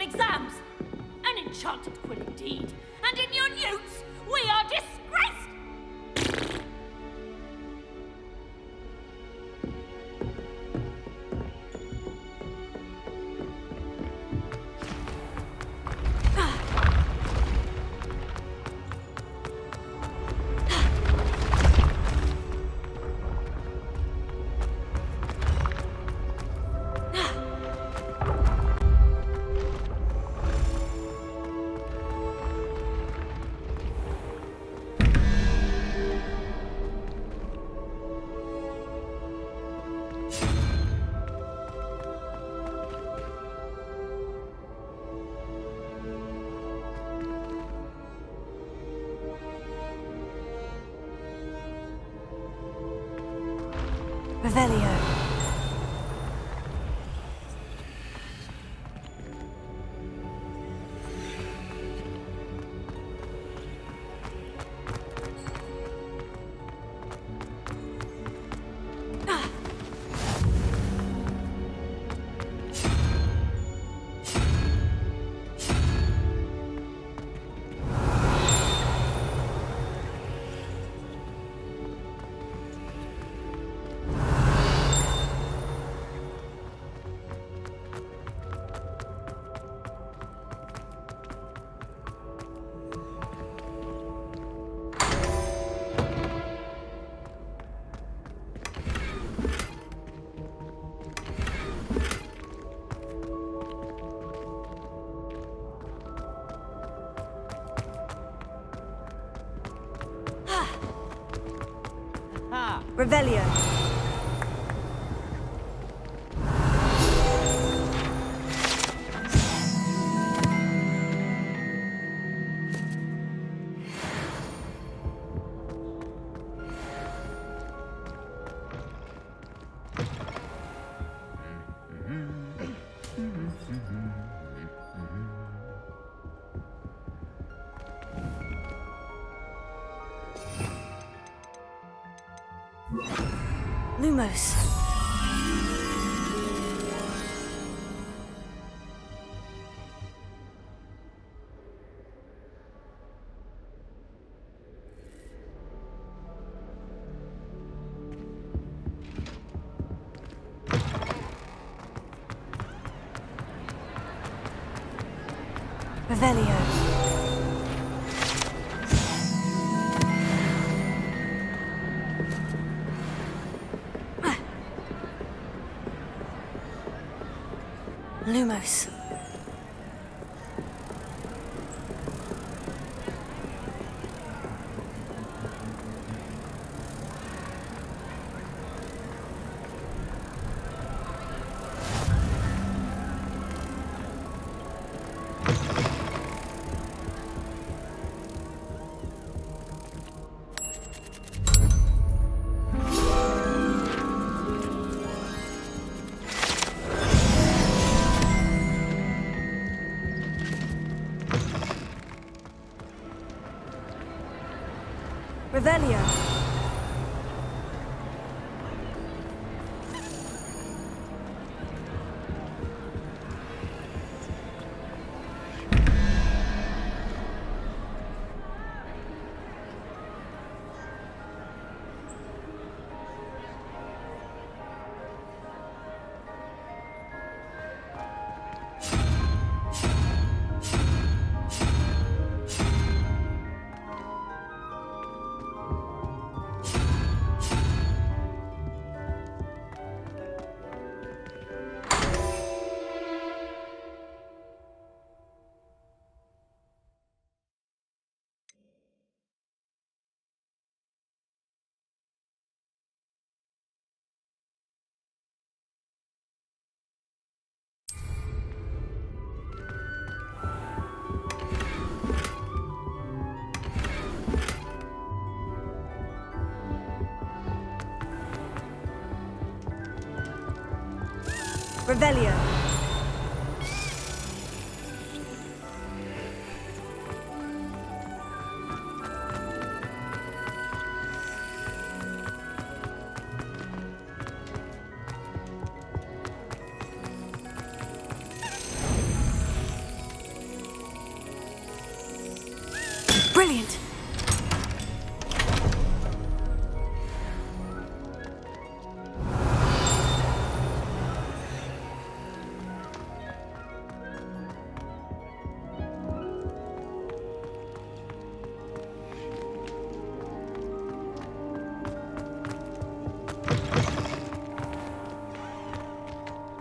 competitive exams. An enchanted quill indeed. And in your newts, we are disgraced! Revelio. Revelio. Lumos. Revelio. Lumos. Revelio. Revelio. Brilliant!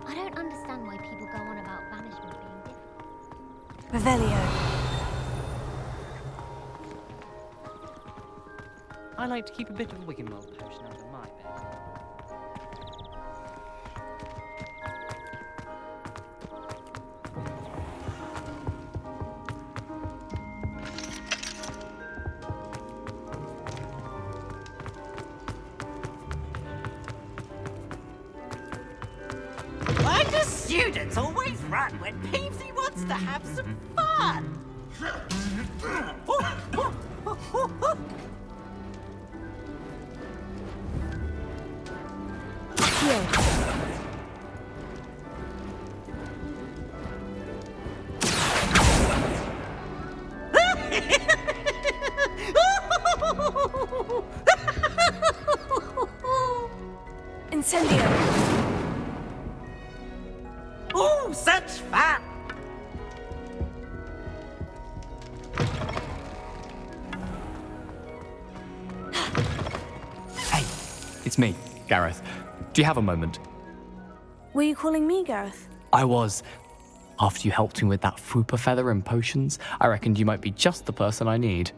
I don't understand why people go on about banishment being difficult. Revelio. I like to keep a bit of Wiggenweld potion under my bed. Why do students always run when Peevesy wants to have some fun? Incendio. Oh, such fun! Hey, it's me, Gareth. Do you have a moment? Were you calling me, Gareth? I was. After you helped me with that Fupa feather and potions, I reckoned you might be just the person I need.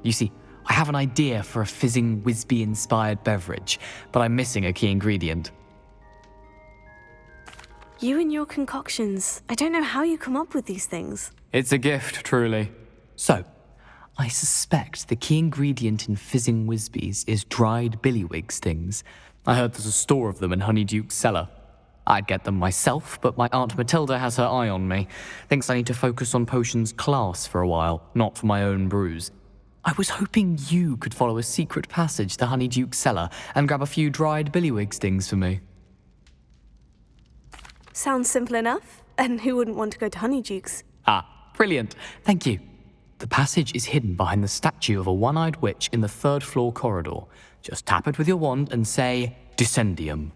You see, I have an idea for a fizzing Wisby-inspired beverage, but I'm missing a key ingredient. You and your concoctions. I don't know how you come up with these things. It's a gift, truly. So, I suspect the key ingredient in fizzing Wisbies is dried billywig stings. I heard there's a store of them in Honeyduke's cellar. I'd get them myself, but my Aunt Matilda has her eye on me. Thinks I need to focus on potions class for a while, not for my own brews. I was hoping you could follow a secret passage to Honeyduke's cellar and grab a few dried billywig stings for me. Sounds simple enough. And who wouldn't want to go to Honeyduke's? Ah, brilliant. Thank you. The passage is hidden behind the statue of a one-eyed witch in the third-floor corridor. Just tap it with your wand and say, Descendium.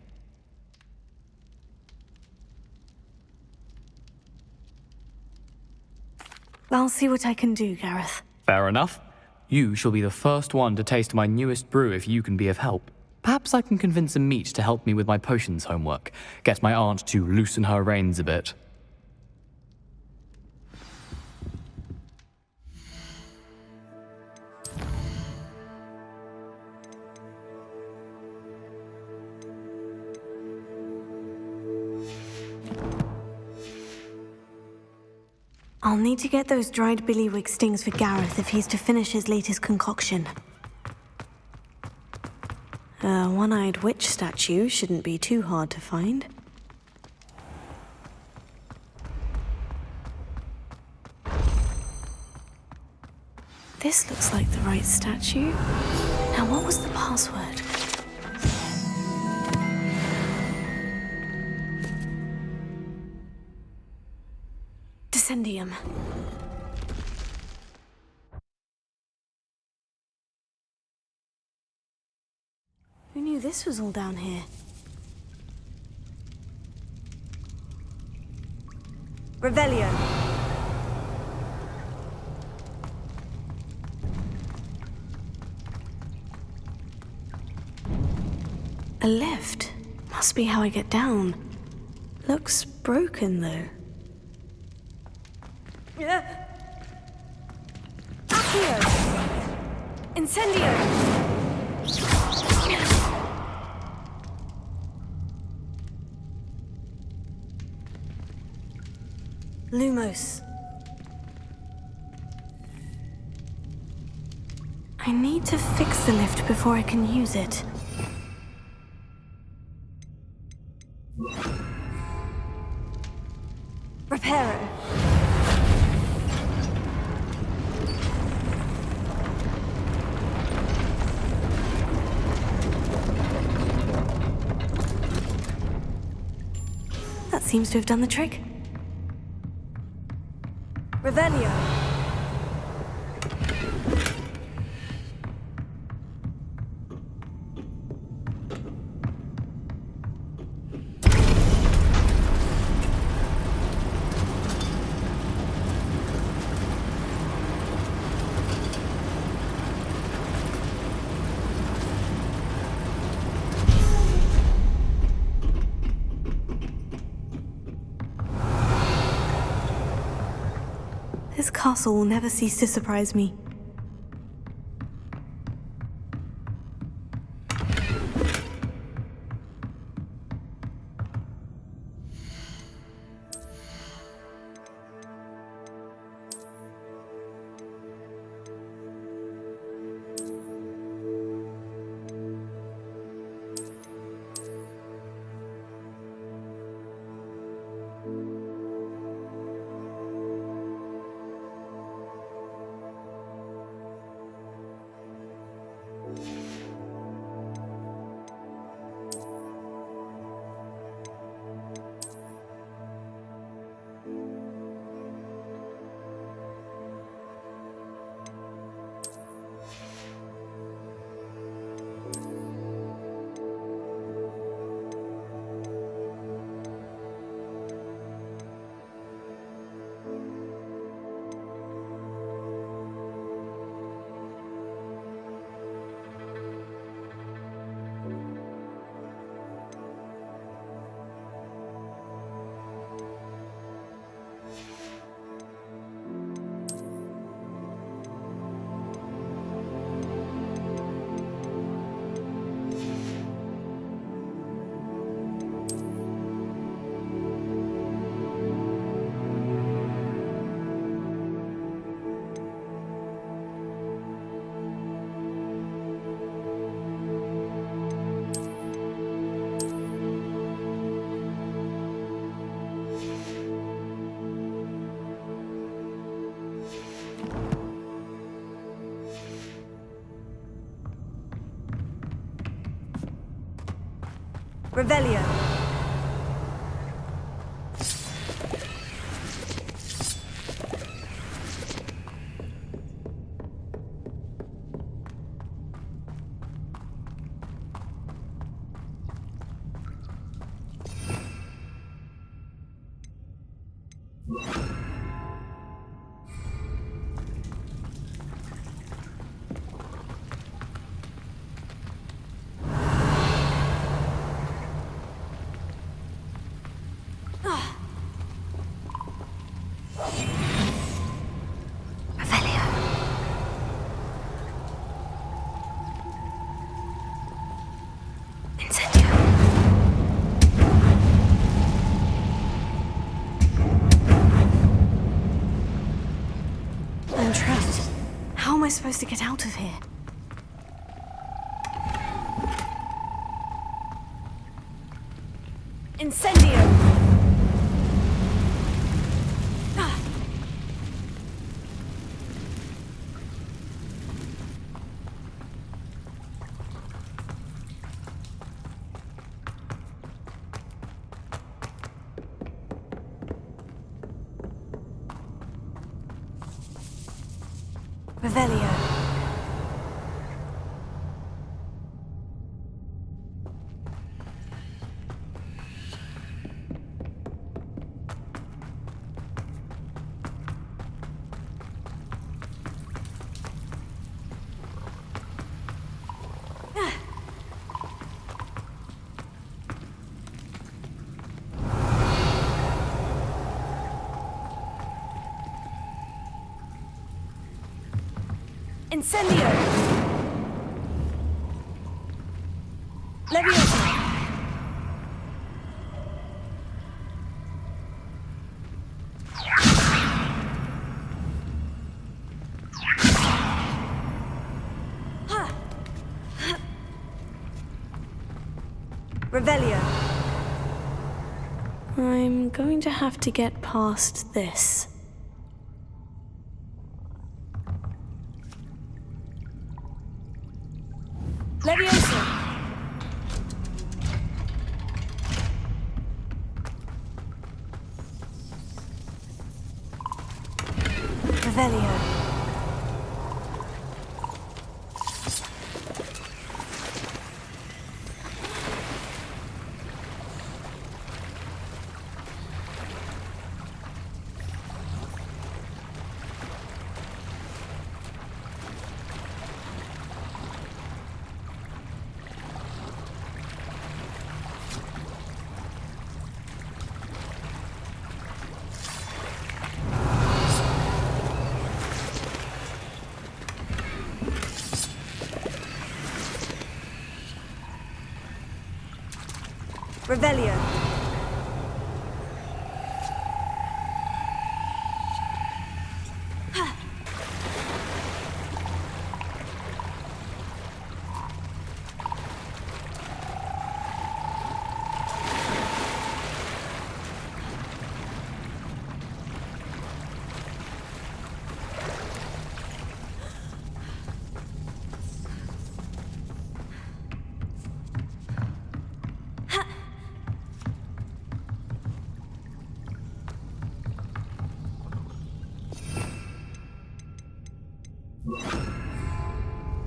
I'll see what I can do, Gareth. Fair enough. You shall be the first one to taste my newest brew if you can be of help. Perhaps I can convince a meat to help me with my potions homework. Get my aunt to loosen her reins a bit. I'll need to get those dried billywig stings for Gareth if he's to finish his latest concoction. A one-eyed witch statue shouldn't be too hard to find. This looks like the right statue. Now, what was the password? Descendium. Who knew this was all down here? Revelio. A lift. Must be how I get down. Looks broken, though. Accio! Incendio! Lumos. I need to fix the lift before I can use it. Reparo. That seems to have done the trick. Revelio. castle will never cease to surprise me. Revelio. I'm trapped. How am I supposed to get out of here? Incendio! Revelio. Incendio! Leviosa! Revelio. I'm going to have to get past this. Leviosa! Revelio. Revelio.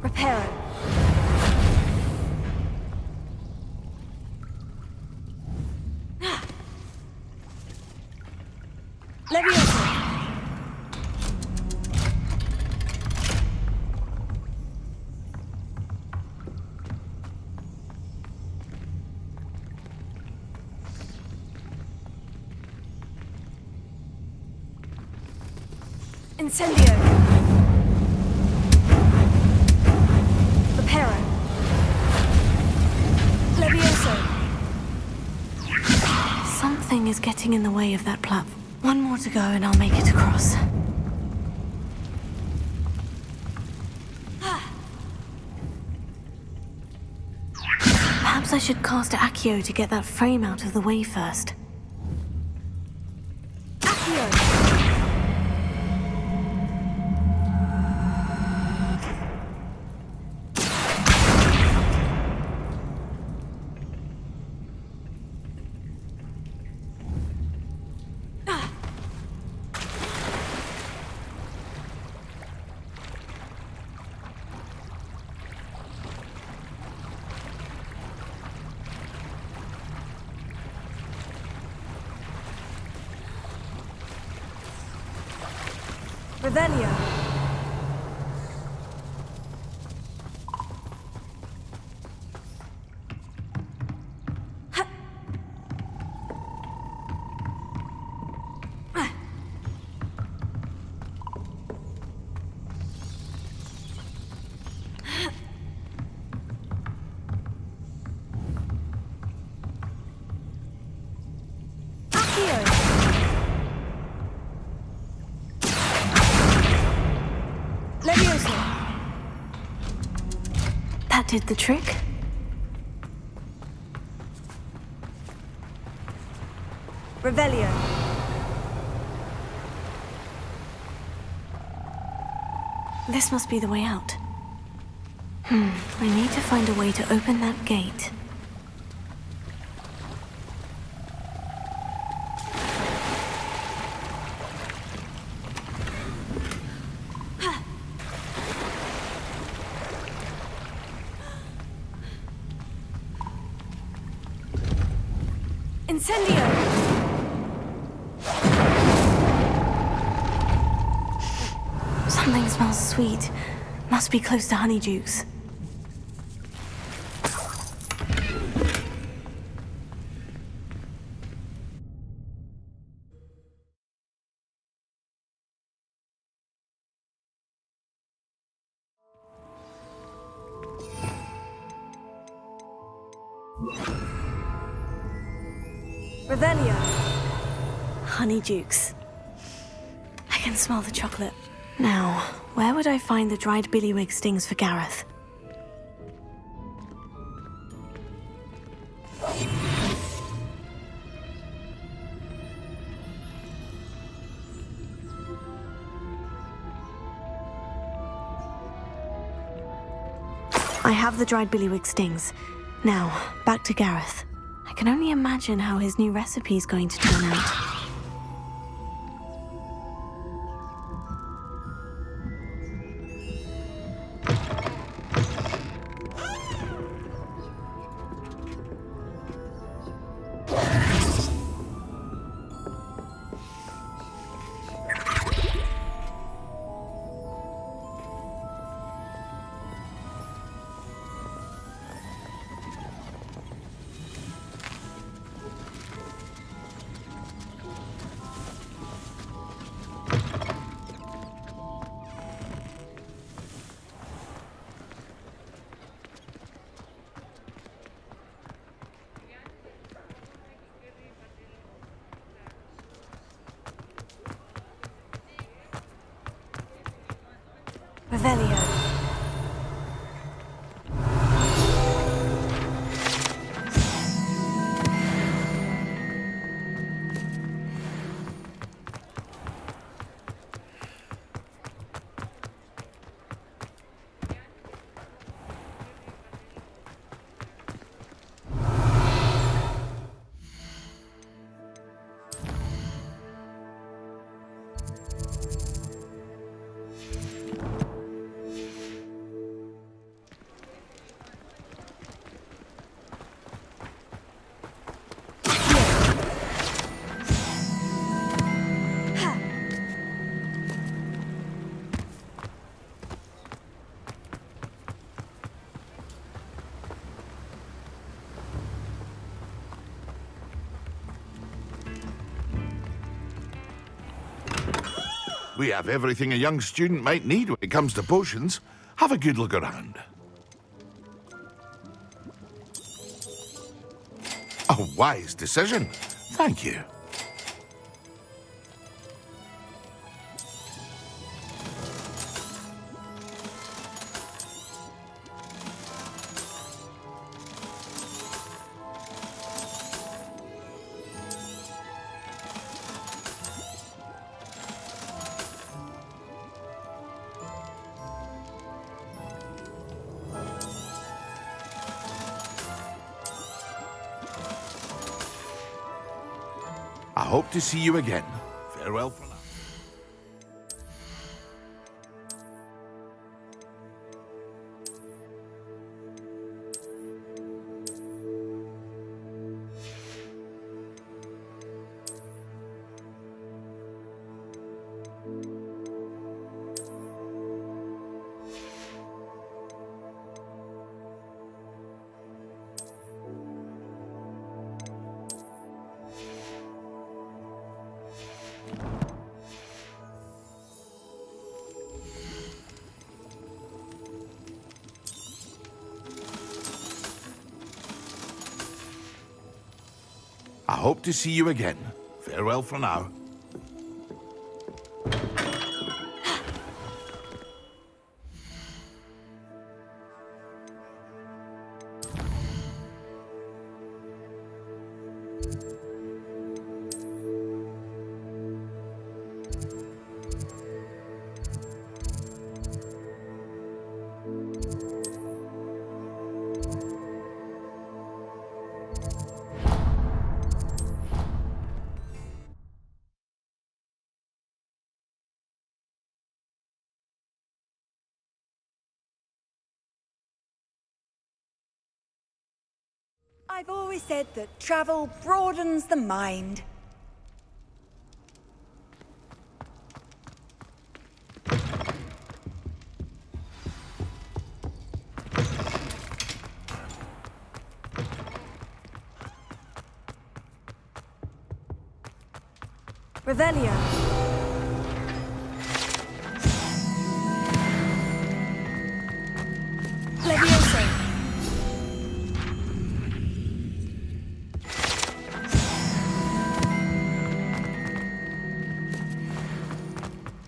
Reparo. Levioso. Incendio. Reparo. Levioso. Something is getting in the way of that platform. One more to go and I'll make it across. Perhaps I should cast Accio to get that frame out of the way first. Accio! Revelio. That did the trick. Revelio. This must be the way out. I need to find a way to open that gate. Incendio! Something smells sweet. Must be close to Honeydukes. Revelio. Honeydukes. I can smell the chocolate. Now, where would I find the dried billywig stings for Gareth? I have the dried billywig stings. Now, back to Gareth. I can only imagine how his new recipe is going to turn out. Revelio. We have everything a young student might need when it comes to potions. Have a good look around. A wise decision. Thank you. I hope to see you again. Farewell for now. I hope to see you again. Farewell for now. I've always said that travel broadens the mind. Revelio. Levioso.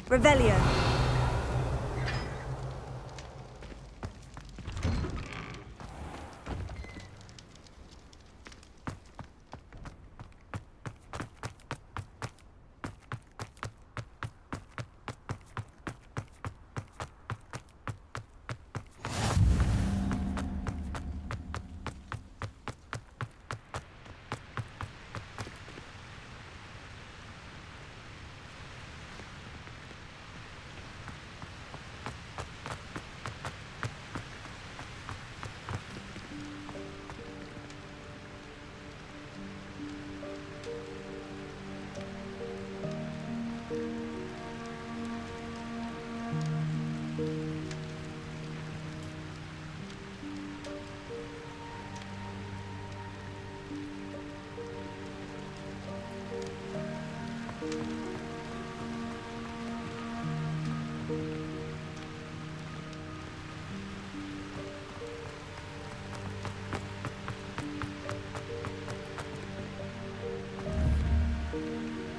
Revelio.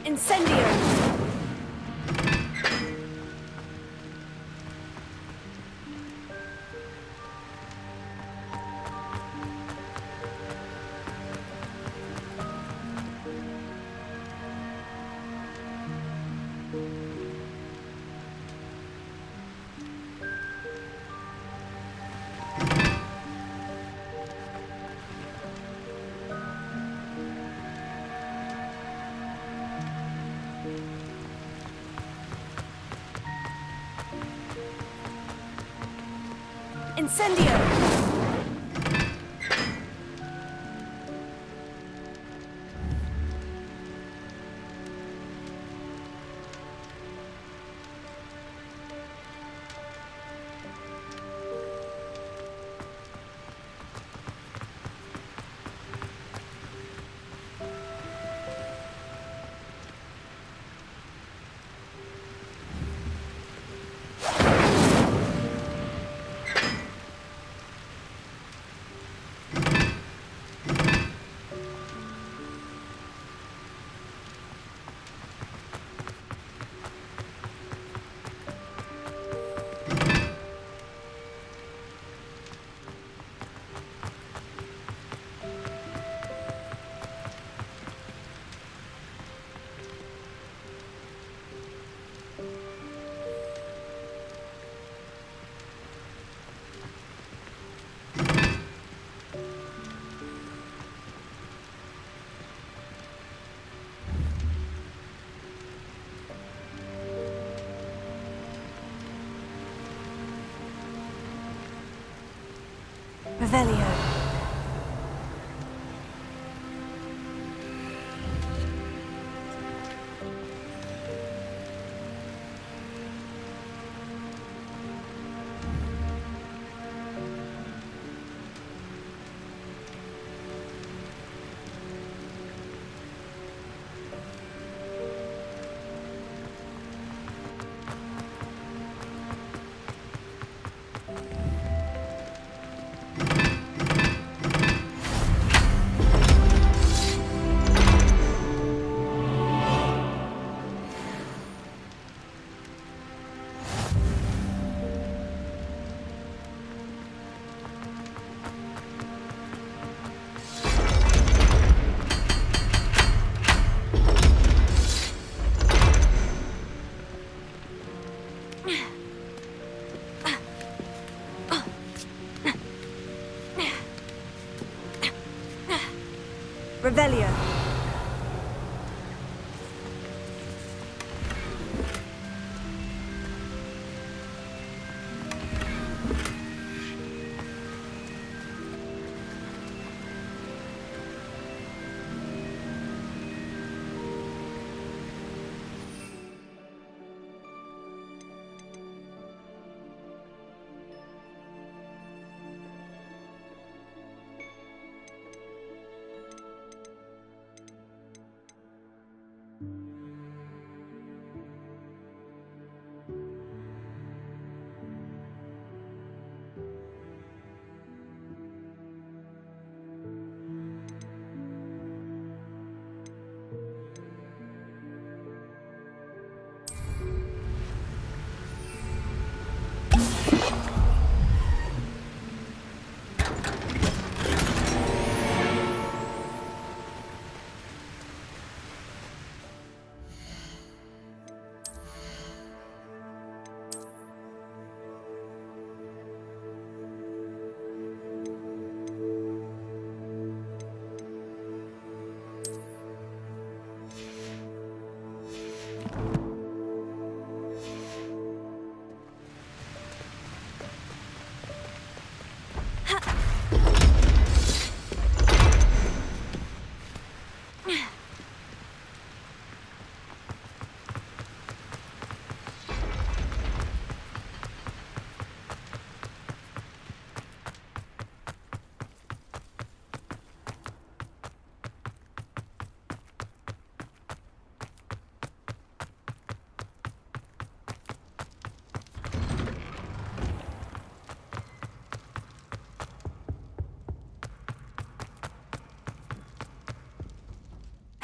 Incendio! Incendio! Revelio. Revelio.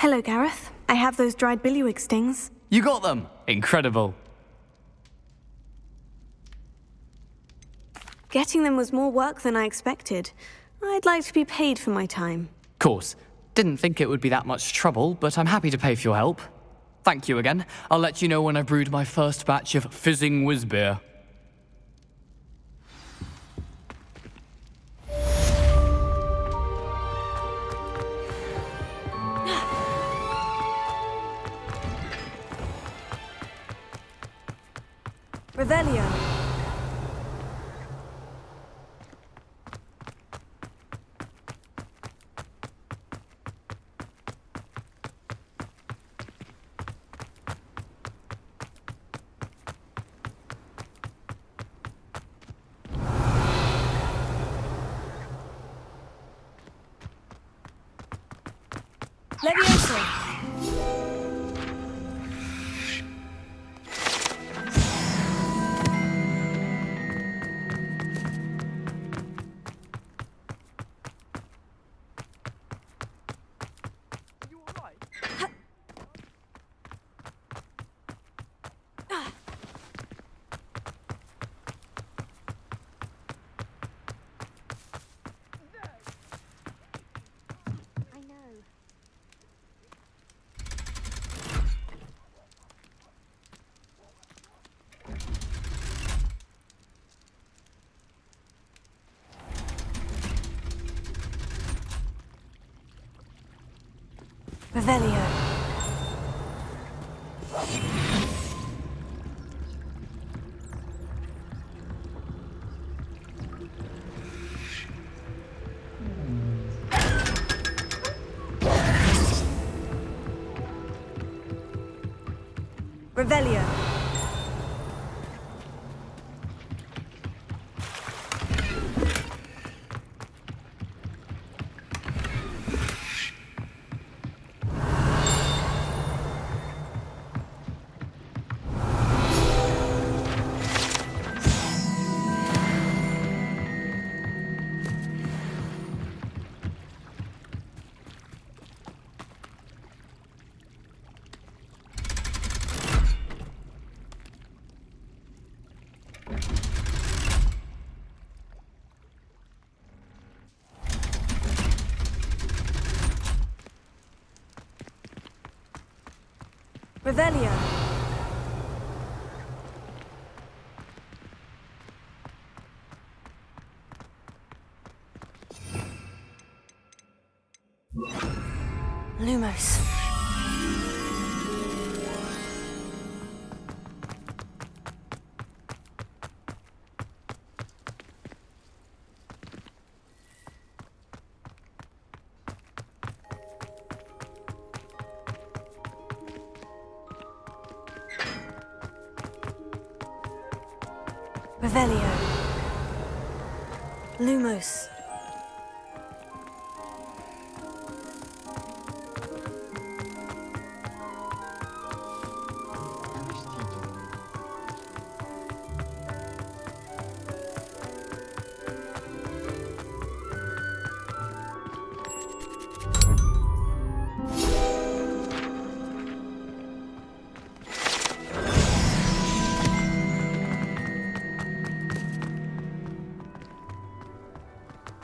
Hello, Gareth. I have those dried billywig stings. You got them! Incredible. Getting them was more work than I expected. I'd like to be paid for my time. Course. Didn't think it would be that much trouble, but I'm happy to pay for your help. Thank you again. I'll let you know when I brewed my first batch of fizzing whiz-beer. Revelio. Levioso! You alright? I know. Revelio. Revelio. Revelio. Lumos. Revelio. Lumos. I wish teachers knew.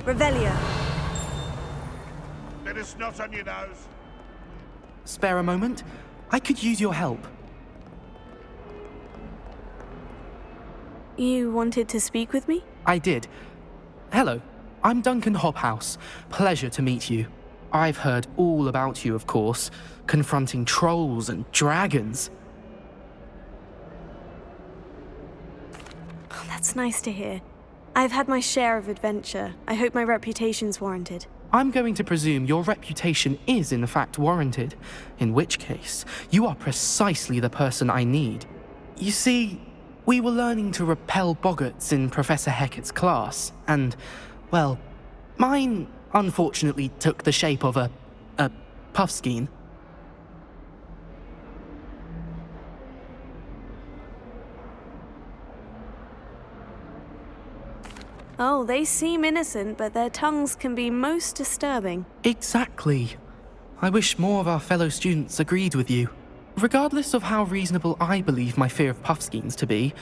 Revelio. Bit of snot on your nose. Spare a moment? I could use your help. You wanted to speak with me? I did. Hello, I'm Duncan Hobhouse. Pleasure to meet you. I've heard all about you, of course, confronting trolls and dragons. Oh, that's nice to hear. I've had my share of adventure. I hope my reputation's warranted. I'm going to presume your reputation is in fact warranted, in which case, you are precisely the person I need. You see, we were learning to repel boggarts in Professor Hecat's class, and, well, mine unfortunately took the shape of a puffskein. Oh, they seem innocent, but their tongues can be most disturbing. Exactly. I wish more of our fellow students agreed with you. Regardless of how reasonable I believe my fear of puffskeins to be,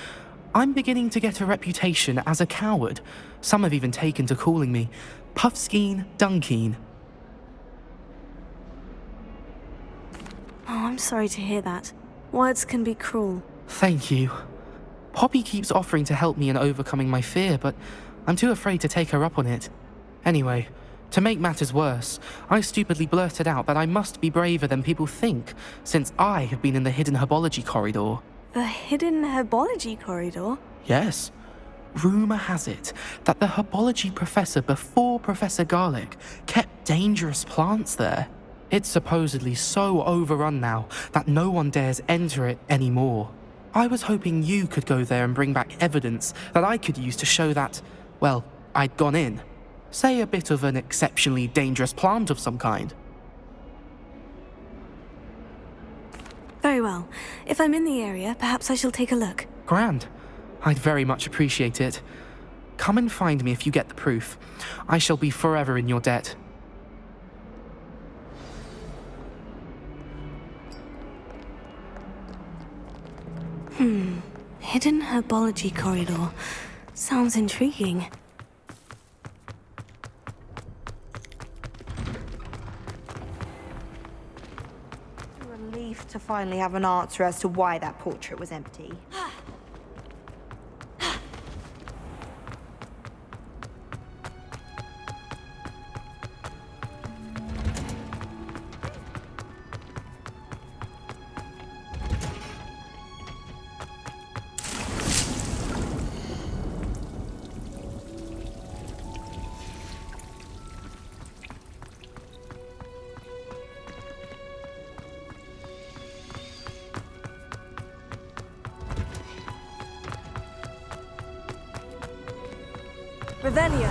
I'm beginning to get a reputation as a coward. Some have even taken to calling me Puffskeen Dunkeen. Oh, I'm sorry to hear that. Words can be cruel. Thank you. Poppy keeps offering to help me in overcoming my fear, but I'm too afraid to take her up on it. Anyway, to make matters worse, I stupidly blurted out that I must be braver than people think, since I have been in the hidden herbology corridor. The hidden herbology corridor? Yes. Rumour has it that the herbology professor before Professor Garlic kept dangerous plants there. It's supposedly so overrun now that no one dares enter it anymore. I was hoping you could go there and bring back evidence that I could use to show that, well, I'd gone in. Say a bit of an exceptionally dangerous plant of some kind. Very well. If I'm in the area, perhaps I shall take a look. Grand. I'd very much appreciate it. Come and find me if you get the proof. I shall be forever in your debt. Hidden herbology corridor. Sounds intriguing. Relief to finally have an answer as to why that portrait was empty. Revelio.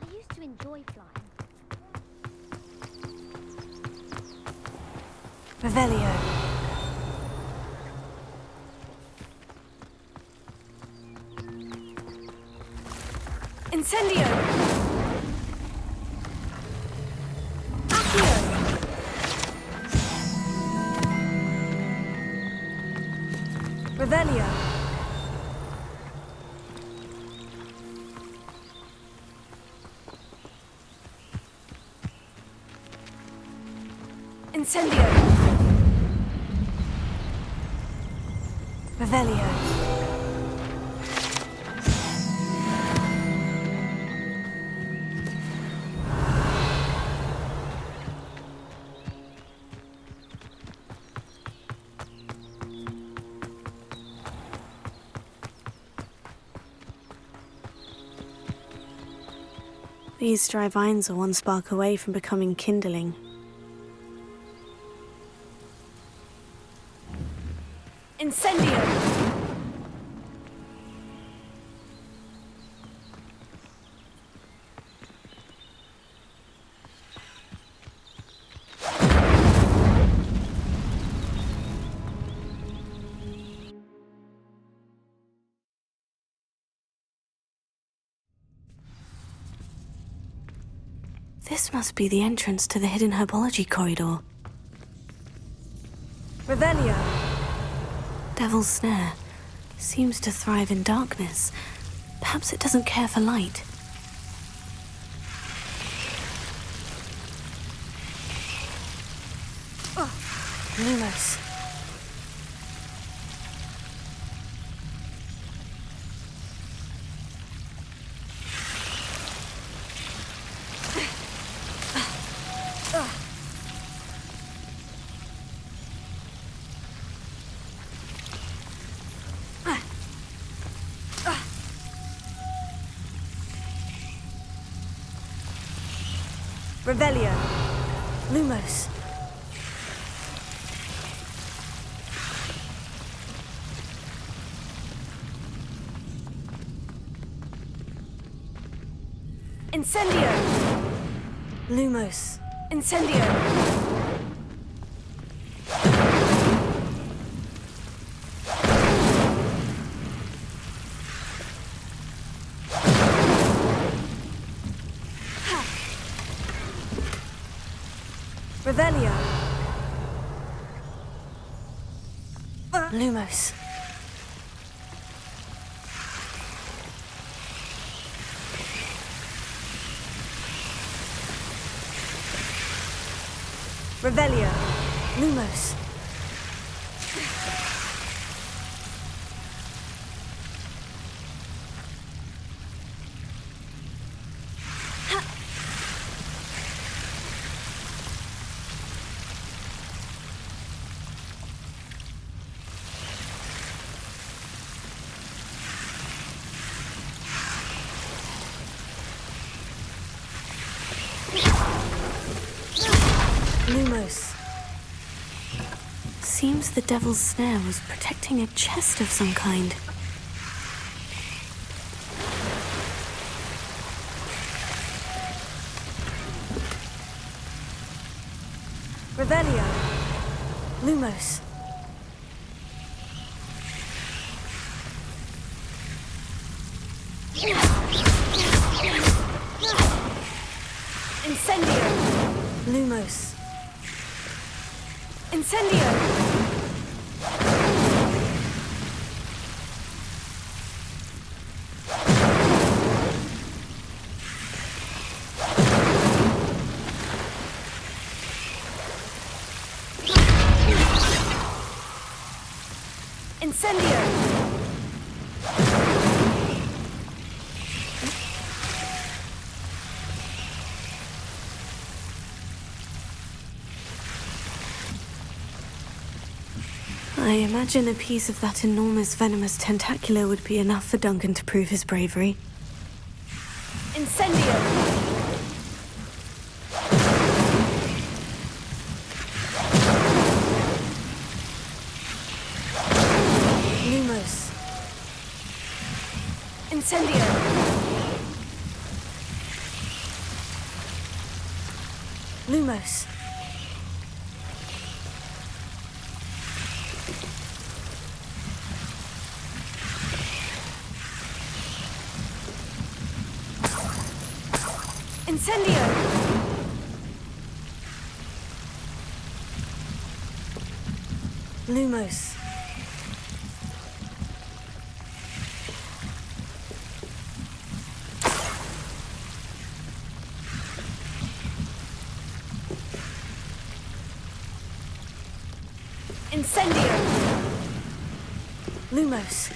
I used to enjoy flying. Revelio. Incendio. Accio. Revelio. Incendio. Revelio. These dry vines are one spark away from becoming kindling. Incendio! This must be the entrance to the hidden herbology corridor. Revelio. Devil's Snare. Seems to thrive in darkness. Perhaps it doesn't care for light. Lumos. Revelio. Lumos. Incendio. Lumos. Incendio. Revelio. Lumos. Revelio. Lumos. Lumos. Seems the Devil's Snare was protecting a chest of some kind. Revelio. Lumos. Incendio. Lumos. Incendio! Incendio! I imagine a piece of that enormous venomous tentacular would be enough for Duncan to prove his bravery. Incendio! Lumos. Incendio! Lumos. Incendio! Lumos. Incendio! Lumos.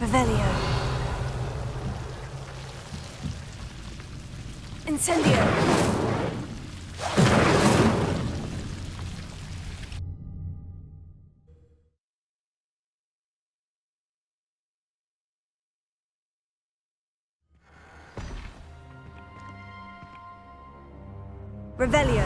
Revelio. Incendio! Revelio.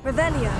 Revelio.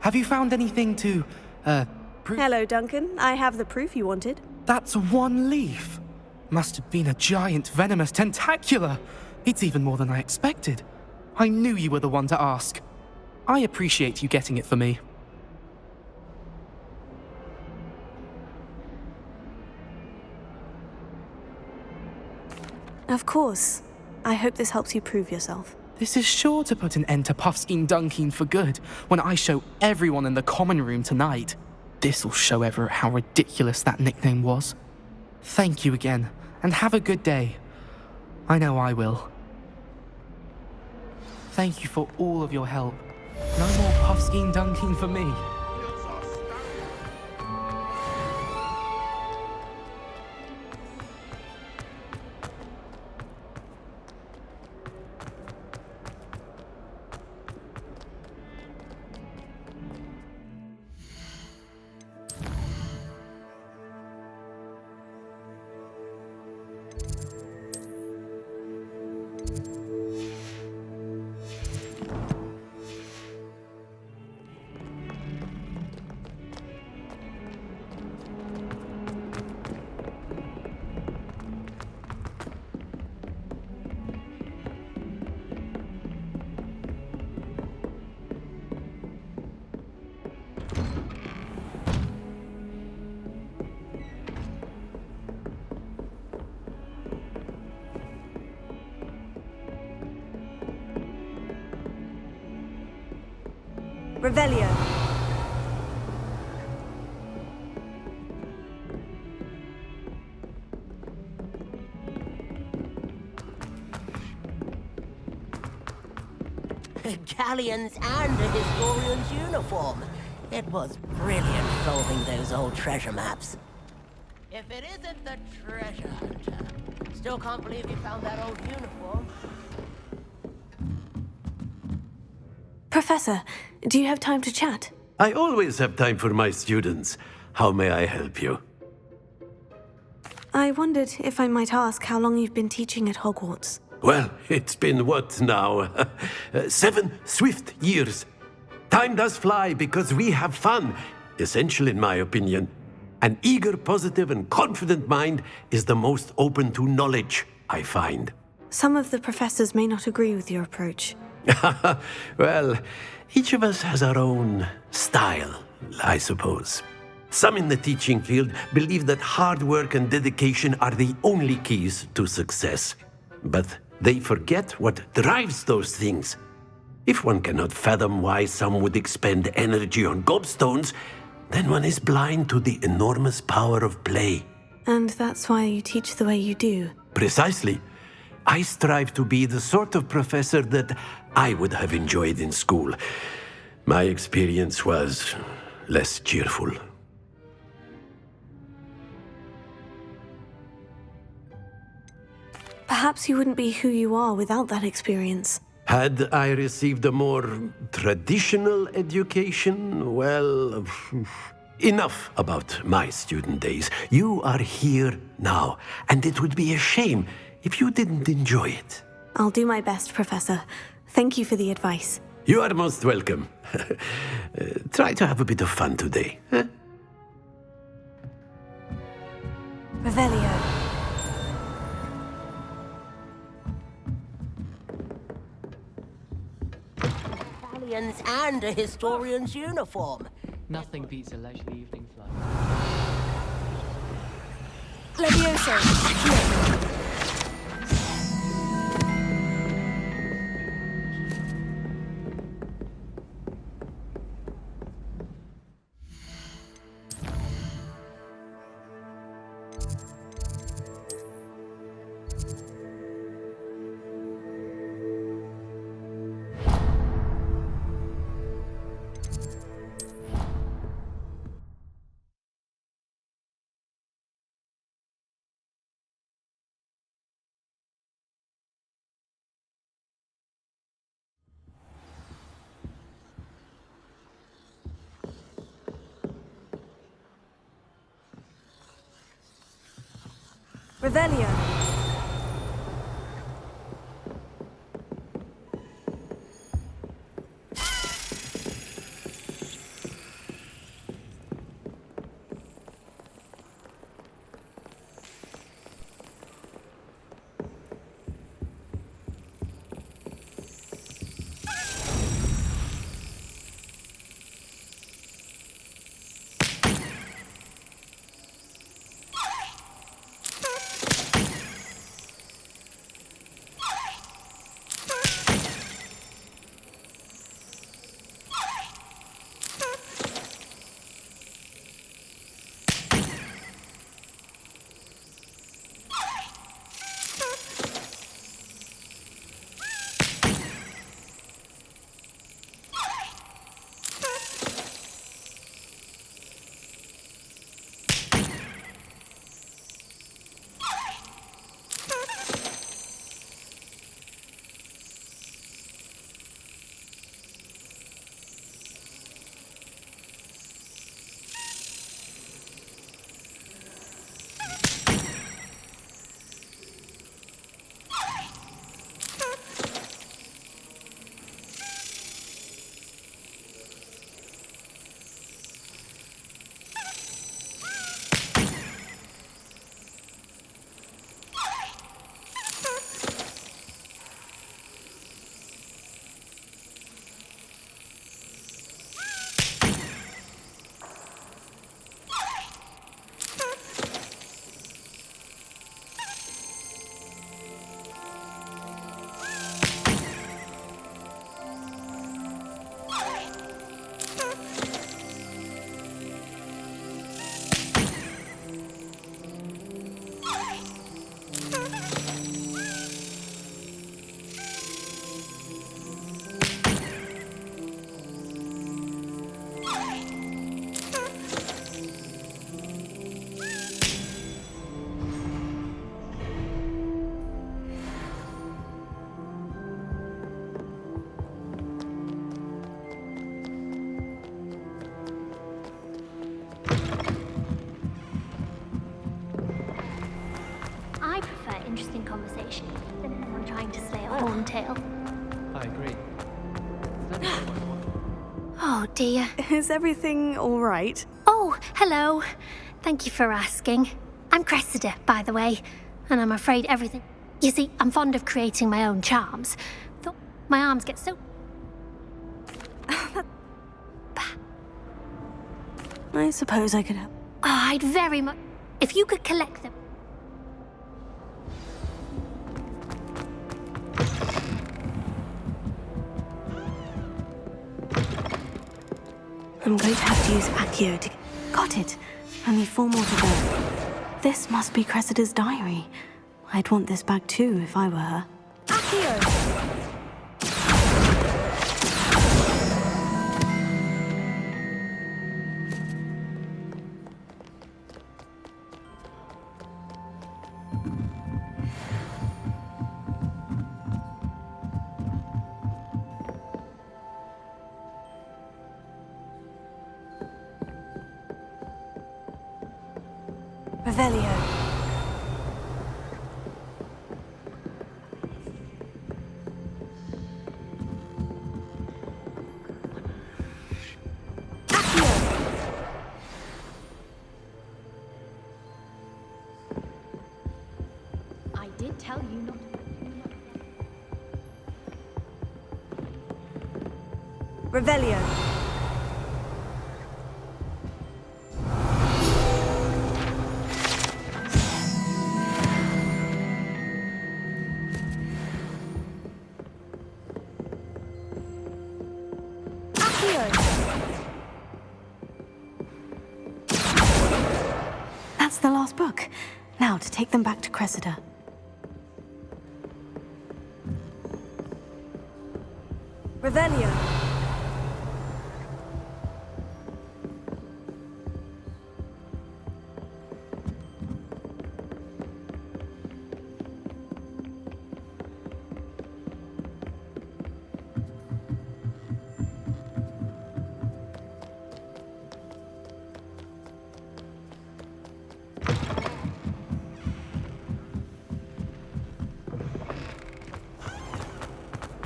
Have you found anything to, prove? Hello, Duncan. I have the proof you wanted. That's one leaf. Must have been a giant venomous tentacula. It's even more than I expected. I knew you were the one to ask. I appreciate you getting it for me. Of course. I hope this helps you prove yourself. This is sure to put an end to Puffskein Dunkeen for good when I show everyone in the common room tonight. This'll show Everett how ridiculous that nickname was. Thank you again, and have a good day. I know I will. Thank you for all of your help. No more Puffskein Dunkeen for me. Revelio. galleons and a historian's uniform. It was brilliant solving those old treasure maps. If it isn't the treasure hunter. Still can't believe you found that old uniform. Professor, do you have time to chat? I always have time for my students. How may I help you? I wondered if I might ask how long you've been teaching at Hogwarts. Well, it's been what now? 7 swift years. Time does fly because we have fun. Essential in my opinion. An eager, positive, and confident mind is the most open to knowledge, I find. Some of the professors may not agree with your approach. Well, each of us has our own style, I suppose. Some in the teaching field believe that hard work and dedication are the only keys to success. But they forget what drives those things. If one cannot fathom why some would expend energy on gobstones, then one is blind to the enormous power of play. And that's why you teach the way you do. Precisely. I strive to be the sort of professor that I would have enjoyed in school. My experience was less cheerful. Perhaps you wouldn't be who you are without that experience. Had I received a more traditional education, well, enough about my student days. You are here now, and it would be a shame if you didn't enjoy it. I'll do my best, Professor. Thank you for the advice. You are most welcome. Try to have a bit of fun today. Huh? Revelio. Galleons and a historian's uniform. Nothing beats a leisurely evening flight. Levioso. Revelio. interesting conversation than anyone trying to slay a horntail. I agree. Oh dear. Is everything all right? Oh, hello. Thank you for asking. I'm Cressida, by the way, and I'm afraid everything... You see, I'm fond of creating my own charms. Though my arms get so... I suppose I could help. Oh, I'd very much... If you could collect them... I'm going to have to use Accio to... Got it. Only 4 more to go. This must be Cressida's diary. I'd want this back too if I were her. Accio! Revelio. I did tell you not to... Revelio. That's the last book. Now to take them back to Cressida. Revelio.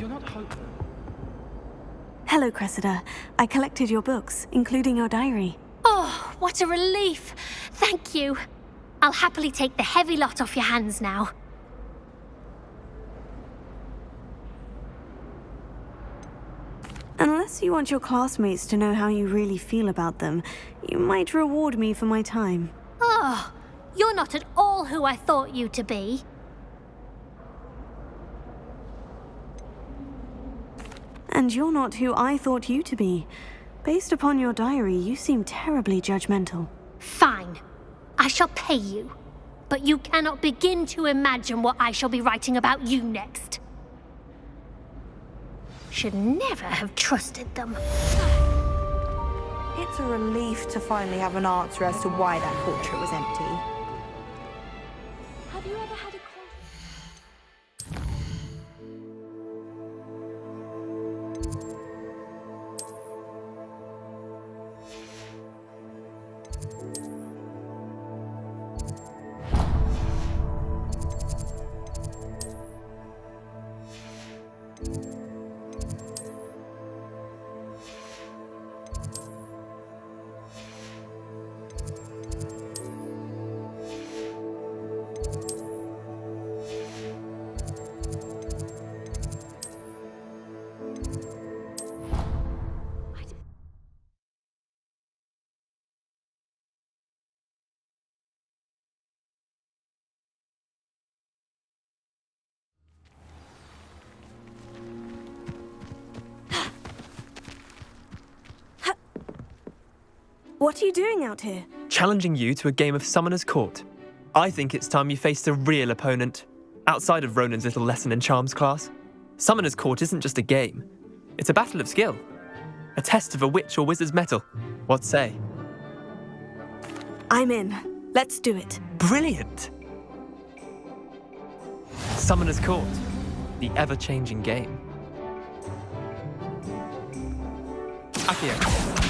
You're not hopeful. Hello, Cressida. I collected your books, including your diary. Oh, what a relief. Thank you. I'll happily take the heavy lot off your hands now. Unless you want your classmates to know how you really feel about them, you might reward me for my time. Oh, you're not at all who I thought you to be. And you're not who I thought you to be. Based upon your diary, you seem terribly judgmental. Fine. I shall pay you. But you cannot begin to imagine what I shall be writing about you next. Should never have trusted them. It's a relief to finally have an answer as to why that portrait was empty. Have you ever had a What are you doing out here? Challenging you to a game of Summoner's Court. I think it's time you faced a real opponent, outside of Ronan's little lesson in charms class. Summoner's Court isn't just a game. It's a battle of skill. A test of a witch or wizard's mettle. What say? I'm in. Let's do it. Brilliant! Summoner's Court. The ever-changing game. Accio.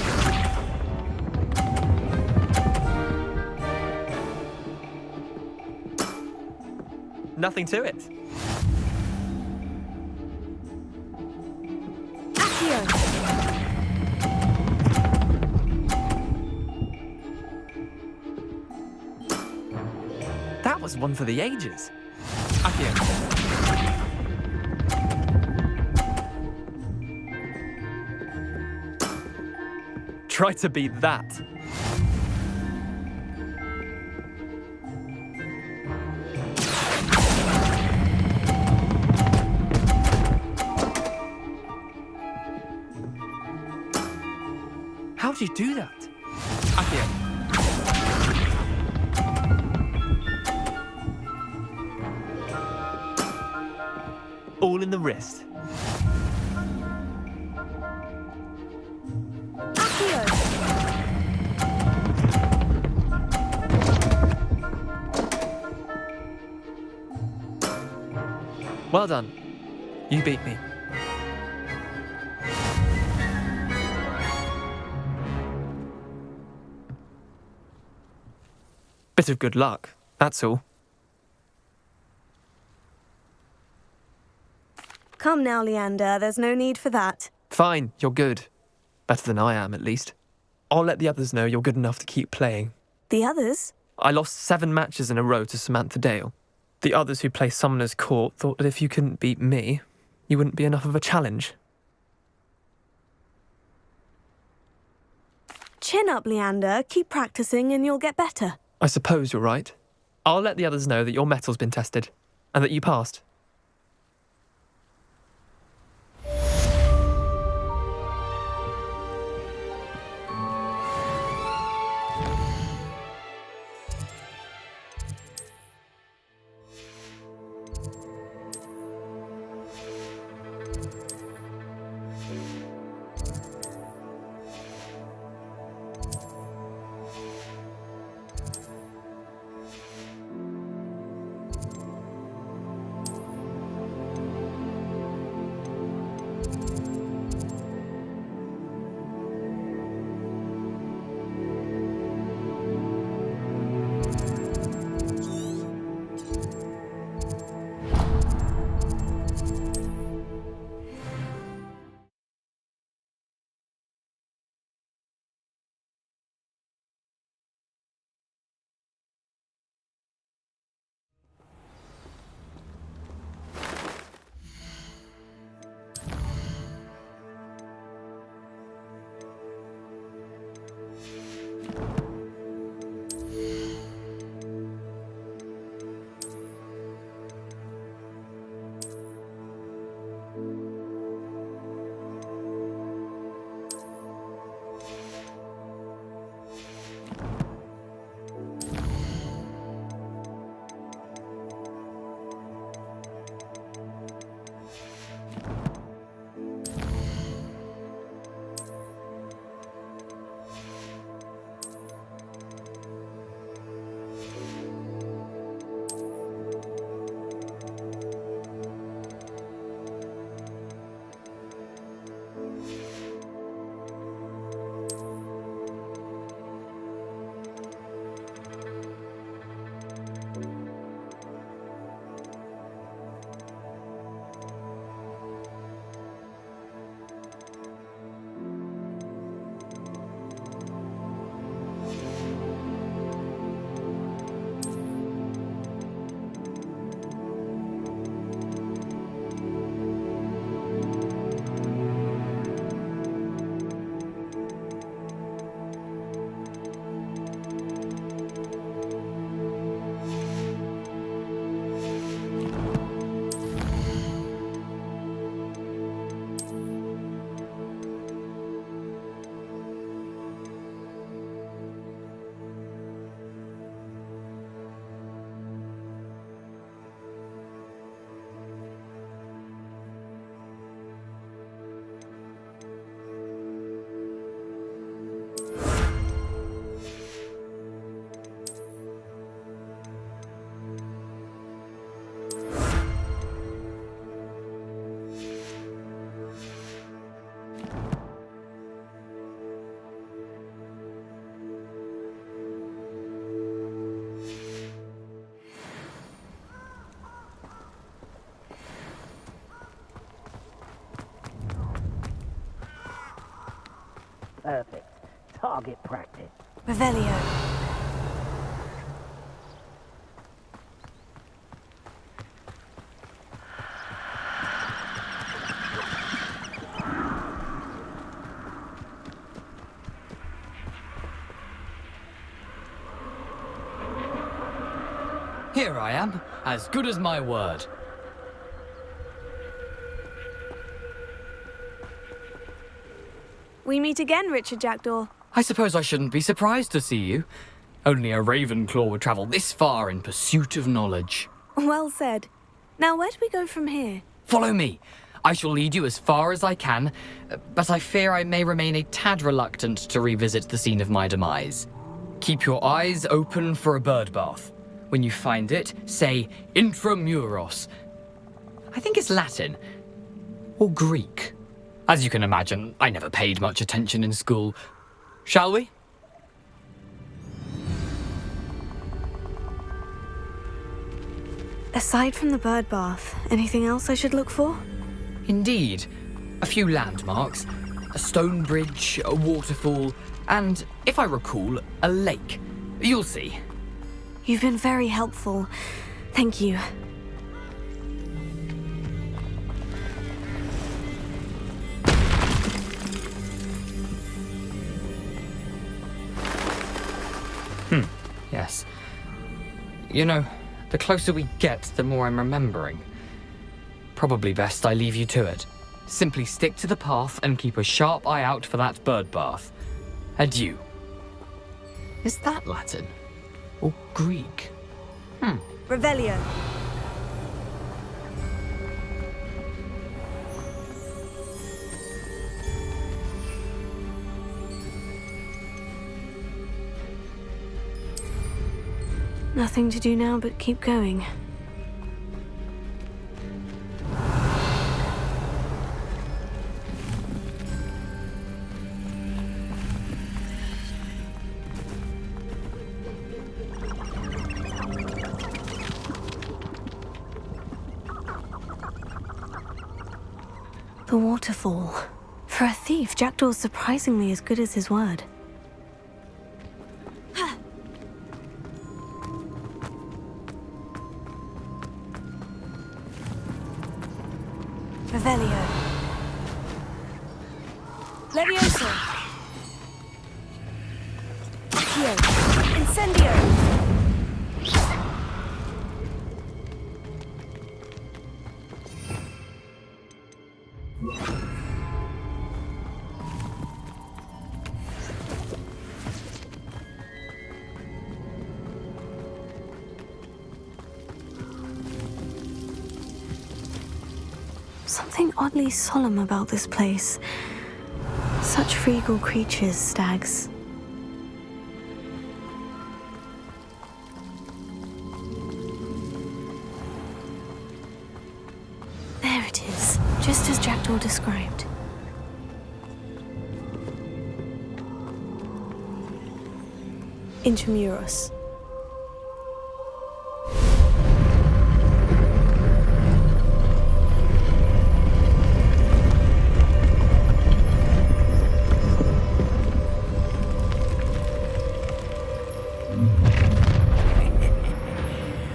nothing to it. That was one for the ages. Accio. Try to beat that. How'd you do that? Accio. All in the wrist. Well done. You beat me. Bit of good luck, that's all. Come now, Leander, there's no need for that. Fine, you're good. Better than I am, at least. I'll let the others know you're good enough to keep playing. The others? I lost 7 matches in a row to Samantha Dale. The others who play Summoner's Court thought that if you couldn't beat me, you wouldn't be enough of a challenge. Chin up, Leander. Keep practicing and you'll get better. I suppose you're right. I'll let the others know that your metal's been tested, and that you passed. perfect. Target practice. Revelio. Here I am, as good as my word. We meet again, Richard Jackdaw. I suppose I shouldn't be surprised to see you. Only a Ravenclaw would travel this far in pursuit of knowledge. Well said. Now, where do we go from here? Follow me. I shall lead you as far as I can, but I fear I may remain a tad reluctant to revisit the scene of my demise. Keep your eyes open for a bird bath. When you find it, say intramuros. I think it's Latin. Or Greek. As you can imagine, I never paid much attention in school. Shall we? Aside from the bird bath, anything else I should look for? Indeed. A few landmarks. A stone bridge, a waterfall, and, if I recall, a lake. You'll see. You've been very helpful. Thank you. Yes. You know, the closer we get, the more I'm remembering. Probably best I leave you to it. Simply stick to the path and keep a sharp eye out for that bird bath. Adieu. Is that Latin? Or Greek? Revelio. Nothing to do now but keep going. The waterfall. For a thief, Jackdaw's surprisingly as good as his word. Revelio. Levioso. Accio. Incendio. Something oddly solemn about this place. Such regal creatures, stags. There it is, just as Jackdaw described. Intramuros.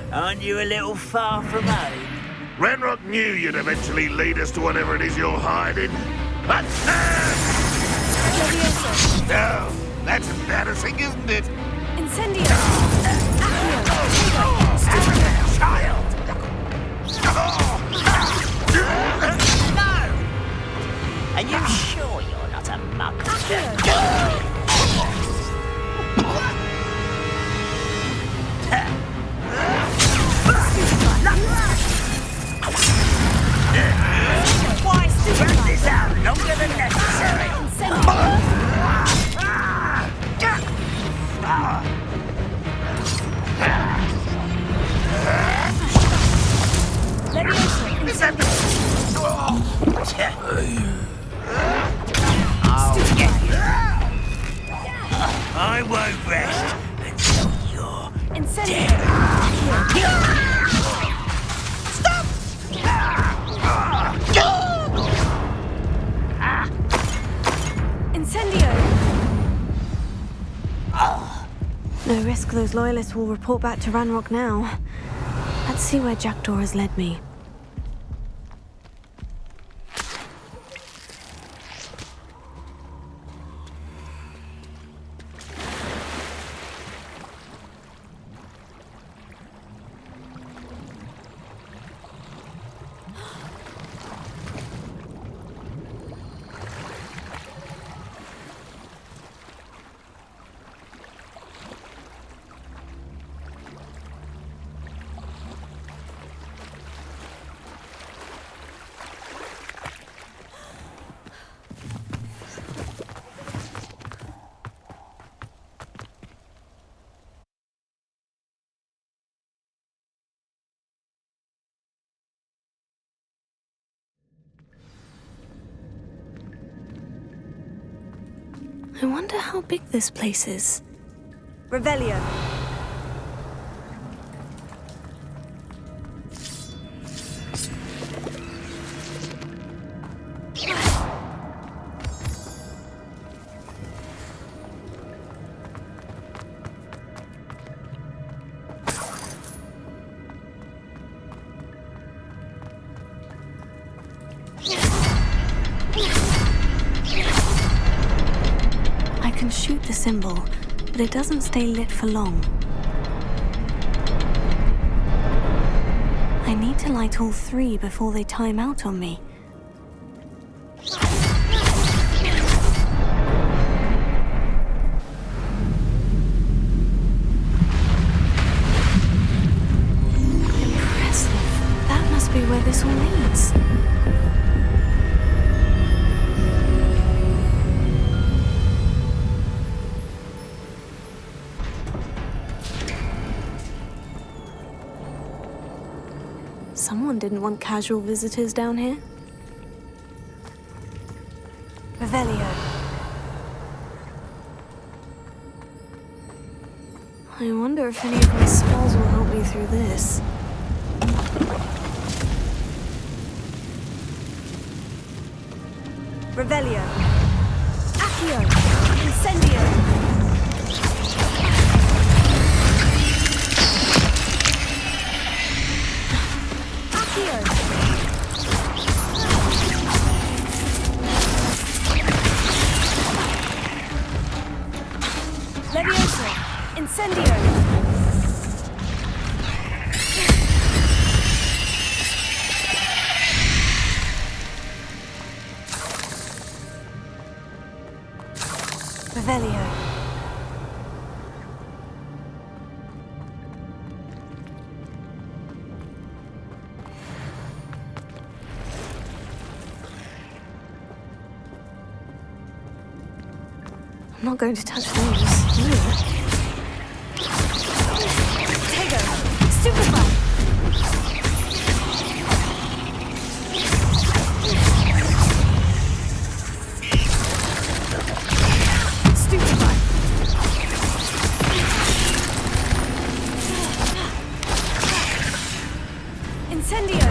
Aren't you a little far from home? Renrock knew you'd eventually lead us to whatever it is you're hiding. But no, that's embarrassing, isn't it? Incendio! Child! No! Are you sure you're not a muggle? Why, Drag this out longer than necessary. those loyalists will report back to Ranrock now. Let's see where Jackdaw has led me. I wonder how big this place is. Revelio. I can shoot the symbol, but it doesn't stay lit for long. I need to light all three before they time out on me. Impressive. That must be where this all leads. Someone didn't want casual visitors down here. Revelio. I wonder if any of my spells will help me through this. Revelio. Accio. Incendio. Levioso! Incendio! Revelio. I'm not going to touch those. Ew. Tego! Stupefy! Stupefy! Incendio!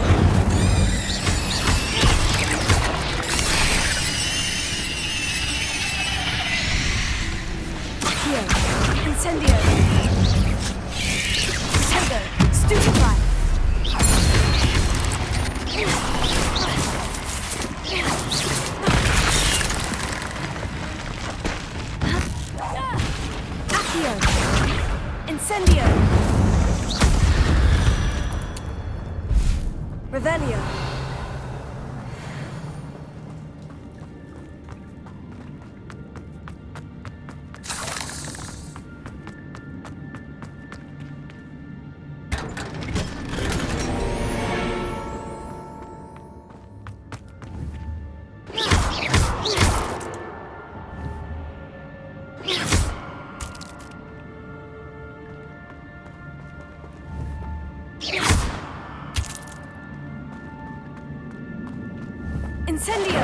Incendio! Tego! Stupefy! Accio! Incendio! Revelio! Incendio!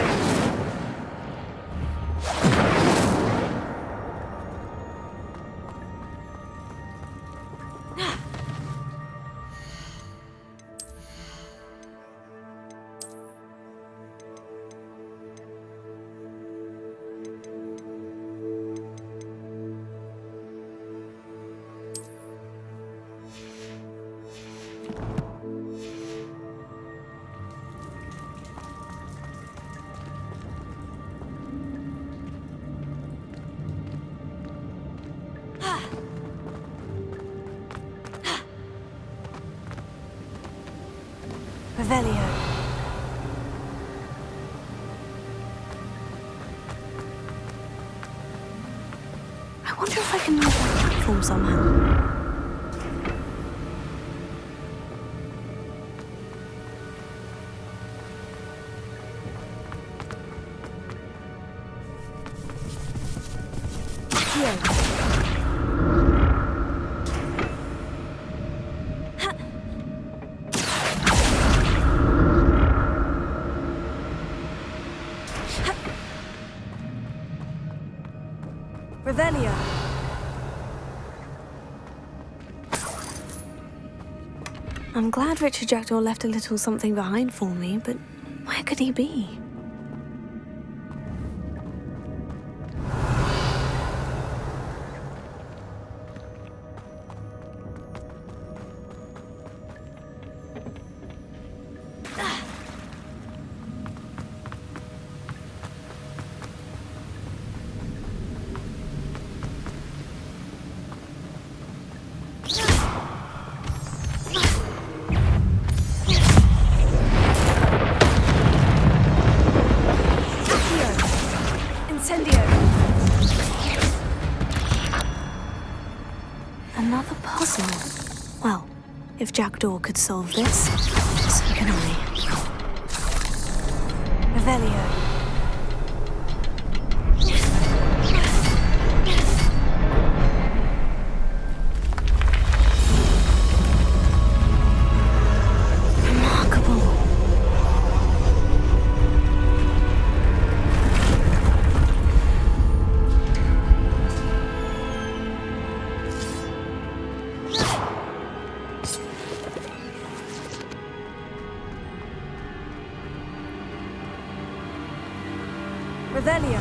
Revelio. I wonder if I can move that platform somehow. Revelio. I'm glad Richard Jackdaw left a little something behind for me, but where could he be? Another puzzle. Well, if Jackdaw could solve this, so can I. Revelio. Revelio.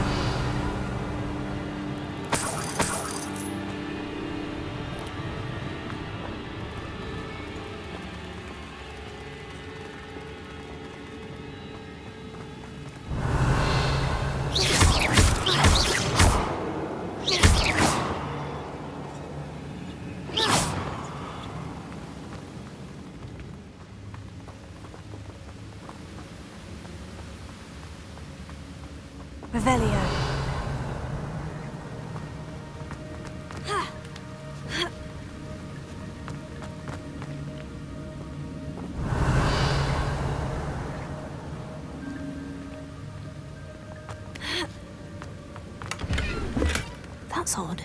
Revelio. That's odd.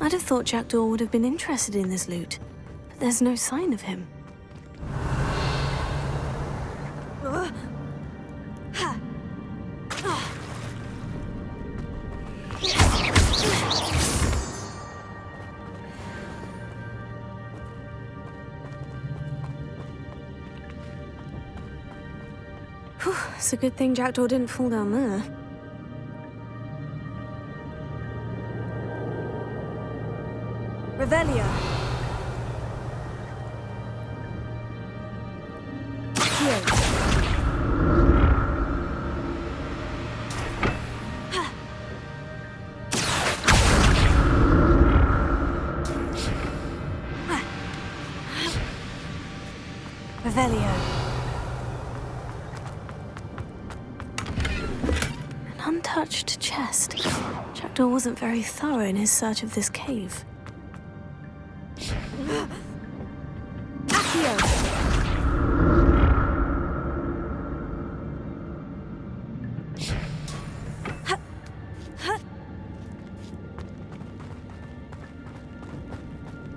I'd have thought Jackdaw would have been interested in this loot, but there's no sign of him. It's a good thing Jackdaw didn't fall down there. Revelio. Here. Revelio. An untouched chest. Jackdaw wasn't very thorough in his search of this cave.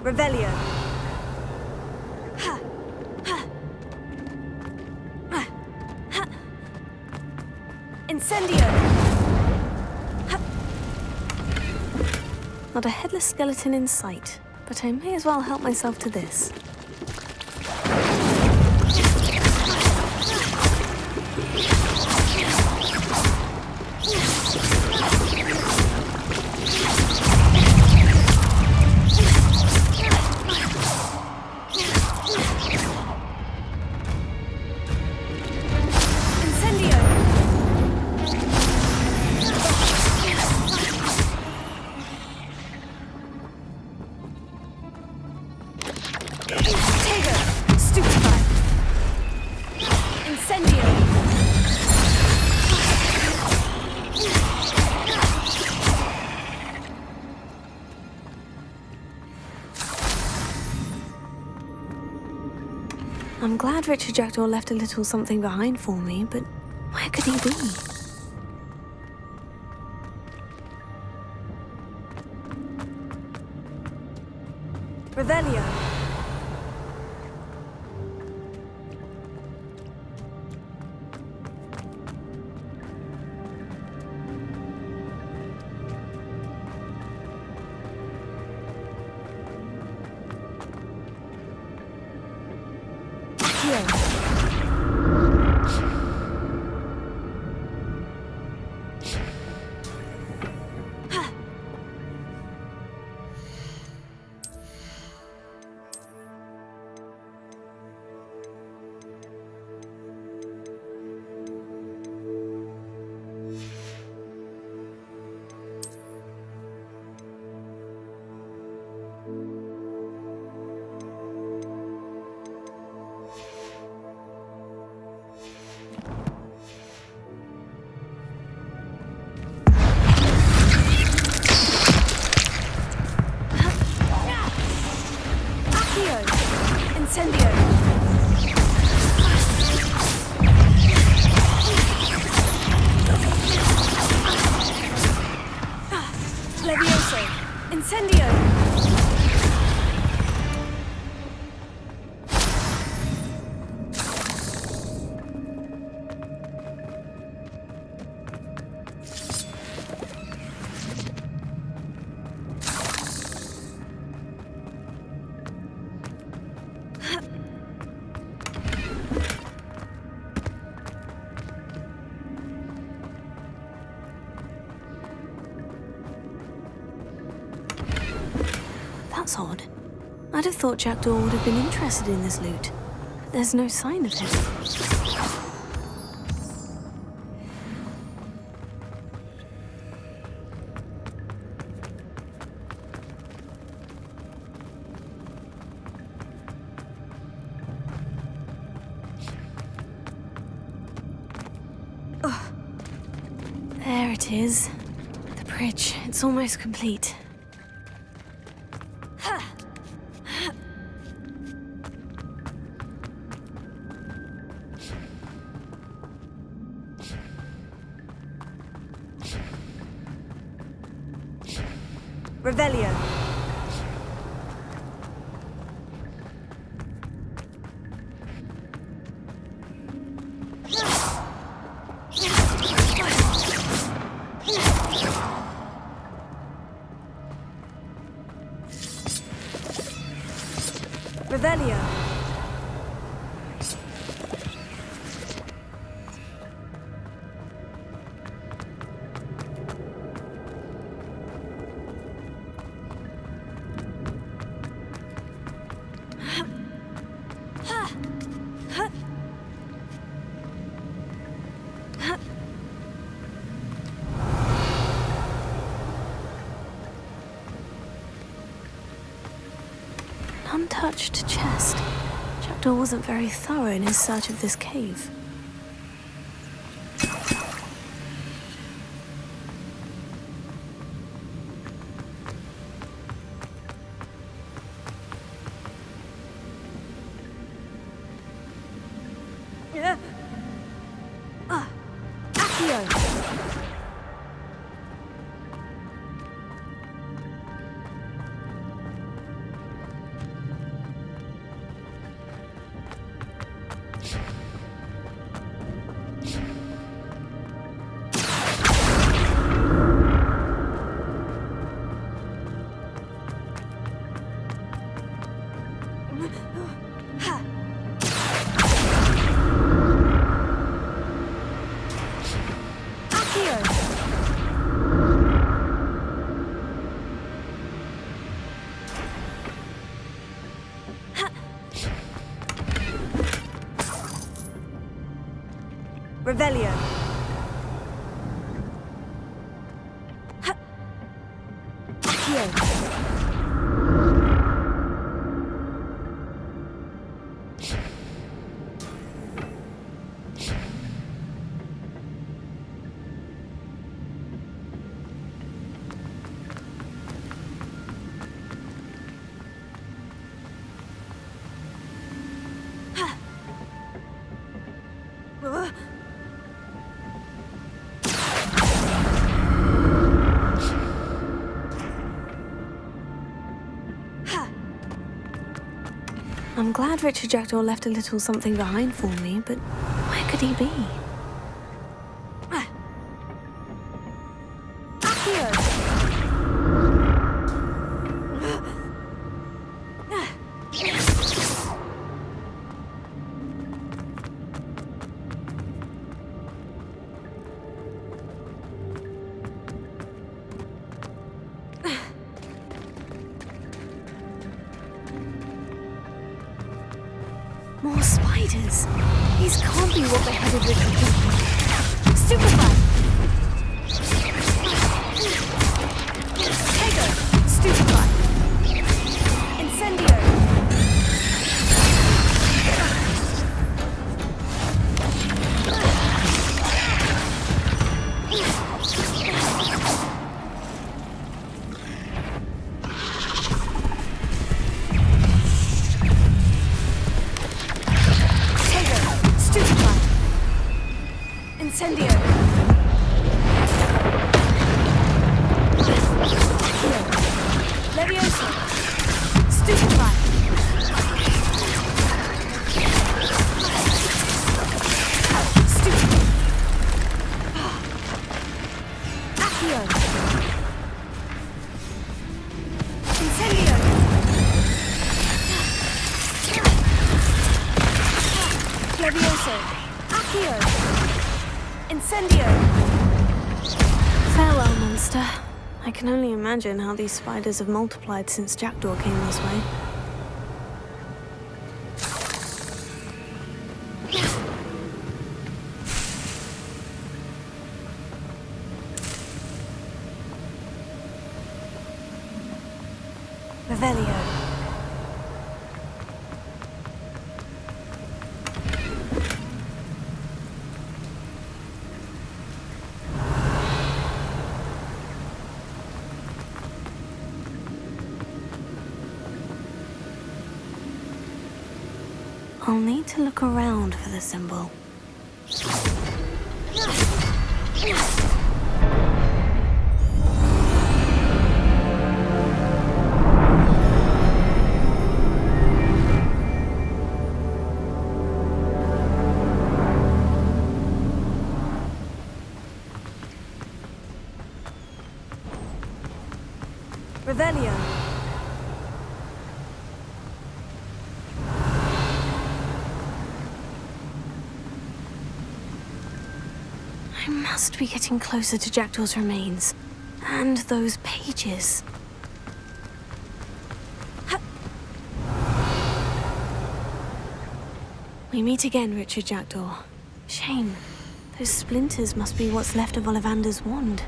Revelio. Incendio. Not a headless skeleton in sight, but I may as well help myself to this. I'm glad Richard Jackdaw left a little something behind for me, but where could he be? Revelio. That's odd. I'd have thought Jackdaw would have been interested in this loot. There's no sign of him. Oh. There it is. The bridge. It's almost complete. Revelio. Revelio. Untouched chest. Jackdaw wasn't very thorough in his search of this cave. Revelio. I'm glad Richard Jackdaw left a little something behind for me, but where could he be? More spiders. These can't be what beheaded Richard Jackdaw. Stupefy! Tego! Stupefy! Incendio! Incendio! Leviosa! Stupefy! Stupefy! Accio! Incendio! Leviosa! Accio! Incendio! Farewell, monster. I can only imagine how these spiders have multiplied since Jackdaw came this way. Revelio. I'll need to look around for the symbol. Revelio. I must be getting closer to Jackdaw's remains. And those pages. We meet again, Richard Jackdaw. Shame. Those splinters must be what's left of Ollivander's wand.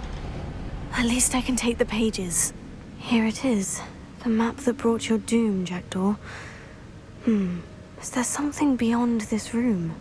At least I can take the pages. Here it is. The map that brought your doom, Jackdaw. Is there something beyond this room?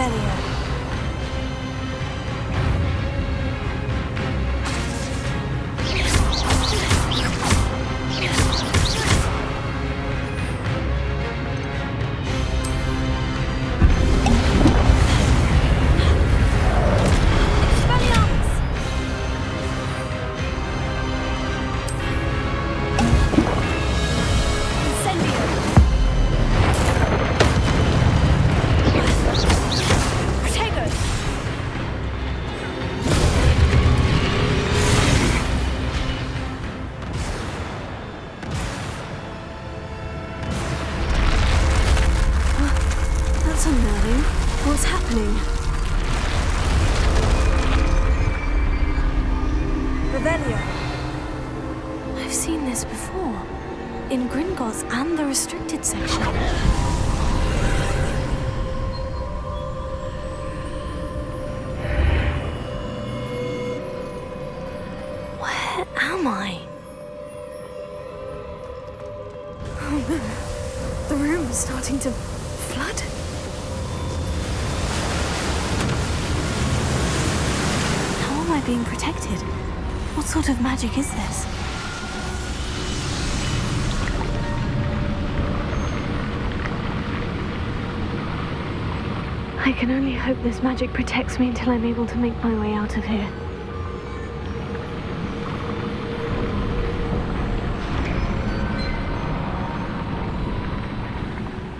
Revelio. That's unnerving. What's happening? Revelio. I've seen this before. In Gringotts and the restricted section. Where am I? Oh no. The room is starting to flood. How am I being protected? What sort of magic is this? I can only hope this magic protects me until I'm able to make my way out of here.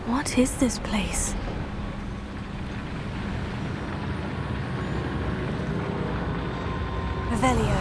What is this place? Revelio.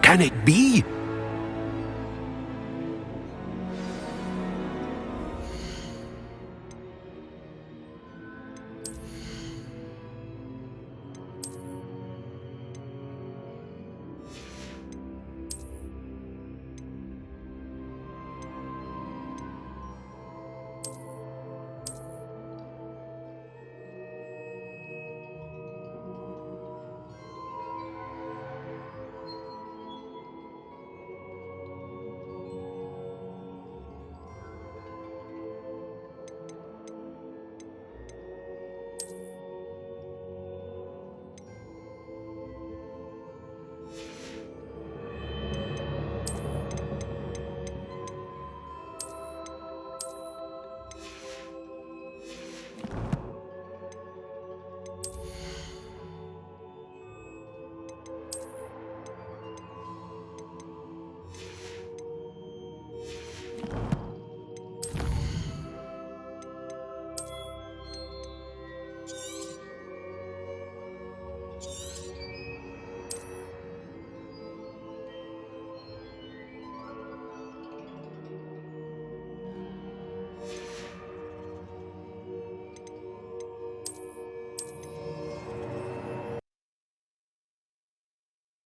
Can it be?